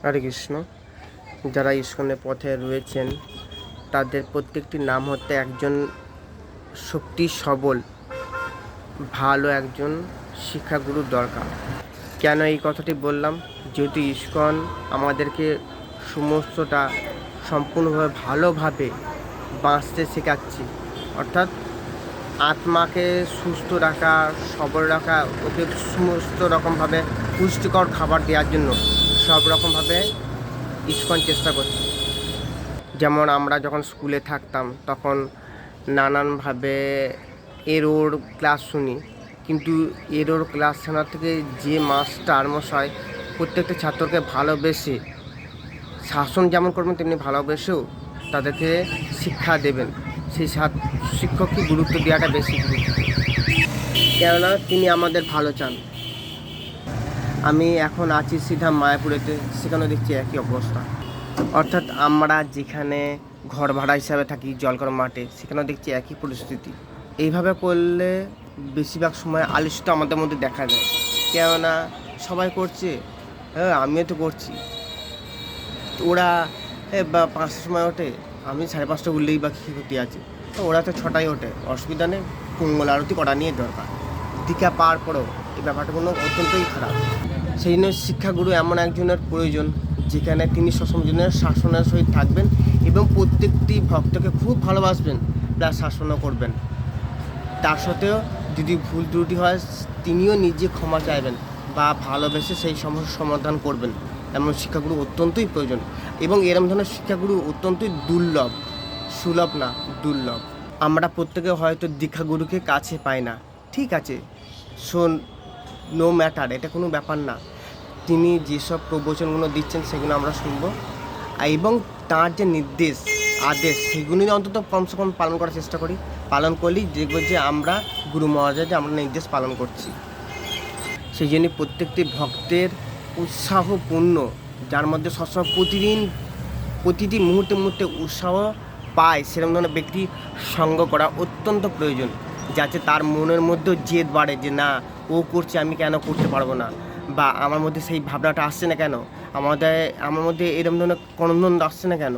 হরে কৃষ্ণ। যারা ইস্কনের পথে রয়েছেন তাদের প্রত্যেকটি নাম হতে একজন শক্তি সবল ভালো একজন শিক্ষাগুরু দরকার। কেন এই কথাটি বললাম? যেহেতু ইস্কন আমাদেরকে সমস্তটা সম্পূর্ণভাবে ভালোভাবে বাঁচতে শেখাচ্ছে, অর্থাৎ আত্মাকে সুস্থ রাখা, সবল রাখা, ওকে সমস্ত রকমভাবে পুষ্টিকর খাবার দেওয়ার জন্য সব রকমভাবে ইস্কন চেষ্টা করছে। যেমন আমরা যখন স্কুলে থাকতাম তখন নানানভাবে এরোর ক্লাস শুনি, কিন্তু এরোর ক্লাস শোনার থেকে যে মাস্টার মশাই প্রত্যেকটা ছাত্রকে ভালোবেসে শাসন যেমন করবেন তেমনি ভালোবেসেও তাদেরকে শিক্ষা দেবেন, সেই শিক্ষককে গুরুত্ব দেওয়াটা বেশি গুরুত্ব, কেননা তিনি আমাদের ভালো চান। আমি এখন আছি সিধা মায়াপুরেতে, সেখানেও দেখছি একই অবস্থা। অর্থাৎ আমরা যেখানে ঘর ভাড়া হিসাবে থাকি জলকর মাঠে, সেখানেও দেখছি একই পরিস্থিতি। এইভাবে করলে বেশিরভাগ সময় আলস্যতা আমাদের মধ্যে দেখা যায়, কেননা সবাই করছে, হ্যাঁ আমিও তো করছি। ওরা বা 5টার সময় ওঠে, আমি 5:30 উঠলেই বা কী ক্ষতি আছে? ওরা তো 6টায় ওঠে, অসুবিধা নেই, মঙ্গল আরতি করা নিয়ে দরকার। দীক্ষা পাওয়ার পরেও এই ব্যাপারটা অত্যন্তই খারাপ। সেই জন্য শিক্ষাগুরু এমন একজনের প্রয়োজন যেখানে তিনি সসমজনের শাসনের সহিত থাকবেন এবং প্রত্যেকটি ভক্তকে খুব ভালোবাসবেন, প্লাস শাসনও করবেন। তার সত্ত্বেও যদি ভুল ত্রুটি হয় তিনিও নিজে ক্ষমা চাইবেন বা ভালোবেসে সেই সমস্যার সমাধান করবেন। এমন শিক্ষাগুরু অত্যন্তই প্রয়োজন এবং এরম ধরনের শিক্ষাগুরু অত্যন্তই দুর্লভ, সুলভ না, দুর্লভ। আমরা প্রত্যেকে হয়তো দীক্ষাগুরুকে কাছে পাই না, ঠিক আছে, নো ম্যাটার, এটা কোনো ব্যাপার না। তিনি যেসব প্রবচনগুলো দিচ্ছেন সেগুলো আমরা শুনব এবং তার যে নির্দেশ আদেশ সেগুলি অন্তত কমসে কম পালন করার চেষ্টা করি। পালন করলেই দেখব যে আমরা গুরু মহারাজের আমরা নির্দেশ পালন করছি। সেই জন্য প্রত্যেকটি ভক্তের উৎসাহপূর্ণ, যার মধ্যে সবসময় প্রতিটি মুহূর্তে উৎসাহ পায়, সেরকম ধরনের ব্যক্তি সঙ্গ করা অত্যন্ত প্রয়োজন, যাতে তার মনের মধ্যেও জেদ বাড়ে যে না, ও করছে আমি কেন করতে পারবো না, বা আমার মধ্যে সেই ভাবনাটা আসছে না কেন, আমার মধ্যে এরকম ধরনের কনন্দন আসছে না কেন।